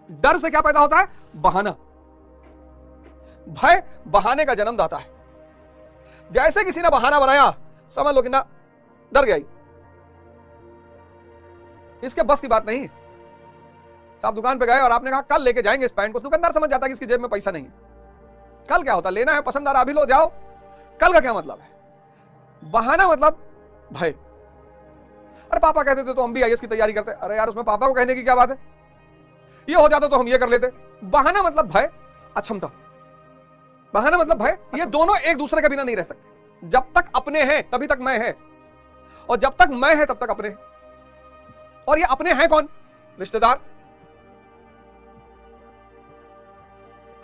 डर से क्या पैदा होता है? बहाना। भय बहाने का जन्मदाता है। जैसे किसी ने बहाना बनाया, समझ लो कि ना डर गया, इसके बस की बात नहीं। आप दुकान पे गए और आपने कहा कल लेके जाएंगे इस पैंट को, दुकानदार समझ जाता है कि इसकी जेब में पैसा नहीं है। कल क्या होता, लेना है, पसंद आ रहा अभी लो, जाओ। कल का क्या मतलब है? बहाना मतलब भय। अरे पापा कहते थे तो हम भी आईएएस की तैयारी करते। अरे यार उसमें पापा को कहने की क्या बात है, ये हो जाता तो हम ये कर लेते। बहाना मतलब भय, अक्षमता। बहाना मतलब भय। ये दोनों एक दूसरे के बिना नहीं रह सकते। जब तक अपने हैं तभी तक मैं है, और जब तक मैं है तब तक अपने हैं। और ये अपने हैं कौन? रिश्तेदार,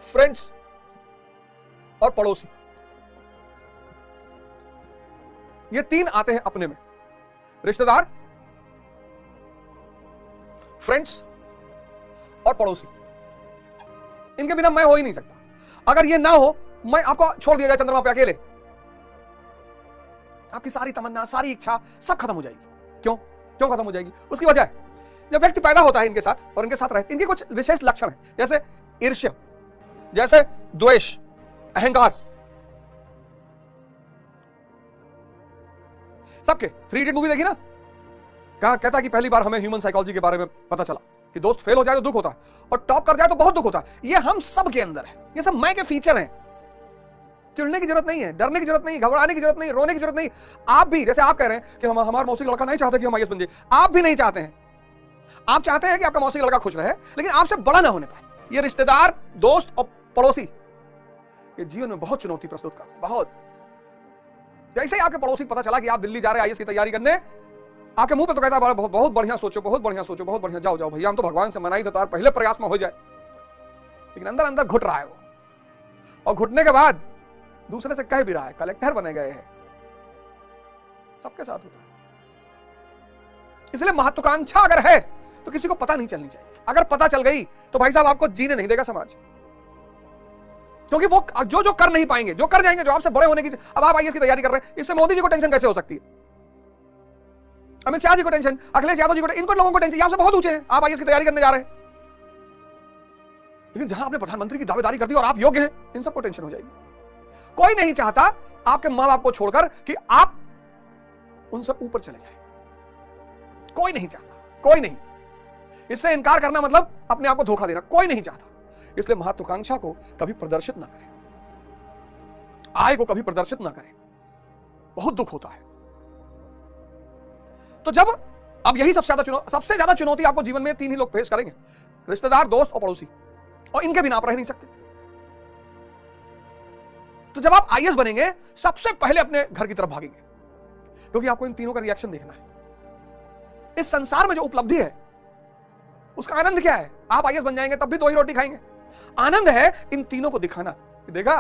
फ्रेंड्स और पड़ोसी। ये तीन आते हैं अपने में, रिश्तेदार, फ्रेंड्स और पड़ोसी। इनके बिना मैं हो ही नहीं सकता। अगर ये ना हो, मैं आपको छोड़ दिया जाए चंद्रमा पे अकेले, आपकी सारी तमन्ना, सारी इच्छा सब खत्म हो जाएगी। क्यों क्यों खत्म हो जाएगी? उसकी वजह है, जब व्यक्ति पैदा होता है इनके साथ और इनके साथ रहते, इनके कुछ विशेष लक्षण हैं, जैसे ईर्ष्या, जैसे द्वेष, अहंकार। सबके 3 इडियट मूवी देखी ना, कहा कहता कि पहली बार हमें ह्यूमन साइकोलॉजी के बारे में पता चला कि दोस्त फेल हो जाए तो दुख होता है और टॉप कर जाए तो बहुत दुख होता है। ये हम सब के अंदर है, ये सब मैं के फीचर हैं। चिढ़ने की जरूरत नहीं है, डरने की जरूरत नहीं, घबराने की जरूरत नहीं, रोने की जरूरत नहीं। आप भी, जैसे आप कह रहे हैं कि हमारा मौसी लड़का नहीं चाहता कि हम आईएएस बन जाए, आप भी नहीं चाहते हैं। आप चाहते हैं कि आपका मौसी लड़का खुश रहे, लेकिन आपसे बड़ा ना होने पाए। ये रिश्तेदार, दोस्त और पड़ोसी, ये जीवन में बहुत चुनौती प्रस्तुत करते हैं, बहुत। जैसे ही आपके पड़ोसी को पता चला कि आप दिल्ली जा रहे हैं आईएएस की तैयारी करने, आपके मुंह पे तो कहता है बहुत बढ़िया सोचो, बहुत बढ़िया सोचो, बहुत बढ़िया, जाओ जाओ भैया, हम तो भगवान से मनाई था पहले प्रयास में हो जाए। लेकिन अंदर अंदर घुट रहा है वो, और घुटने के बाद दूसरे से कह भी रहा है कलेक्टर बने गए हैं। सबके साथ होता है। इसलिए महत्वाकांक्षा अगर है तो किसी को पता नहीं चलनी चाहिए। अगर पता चल गई तो भाई साहब आपको जीने नहीं देगा समाज, क्योंकि वो जो जो कर नहीं पाएंगे, जो कर जाएंगे, जो आपसे बड़े होने की। अब आप आईएएस की तैयारी कर रहे हैं, इससे मोदी जी को टेंशन कैसे हो सकती है? अमित शाह जी को टेंशन, अखिलेश यादव जी को, इनको लोगों को टेंशन, आपसे बहुत ऊंचे हैं, आप आईएएस की तैयारी करने जा रहे हैं। लेकिन जहां आपने प्रधानमंत्री की दावेदारी कर दी और आप योग्य हैं, इन सबको टेंशन हो जाएगी। कोई नहीं चाहता आपके मां बाप को छोड़कर कि आप उनसे ऊपर चले जाएं। कोई नहीं चाहता, कोई नहीं। इससे इनकार करना मतलब अपने आप को धोखा देना, कोई नहीं चाहता। इसलिए महत्वाकांक्षा को कभी प्रदर्शित ना करें, आय को कभी प्रदर्शित ना करें, बहुत दुख होता है। तो जब अब यही सबसे ज्यादा चुनौती आपको जीवन में 3 ही लोग फेस करेंगे, रिश्तेदार, दोस्त और पड़ोसी, और इनके बिना आप रह नहीं सकते। तो जब आप आईएएस बनेंगे, सबसे पहले अपने घर की तरफ भागेंगे, क्योंकि आपको इन तीनों का रिएक्शन देखना है। इस संसार में जो उपलब्धि है उसका आनंद क्या है? आप आईएएस बन जाएंगे तब भी 2 ही रोटी खाएंगे। आनंद है इन तीनों को दिखाना, देखा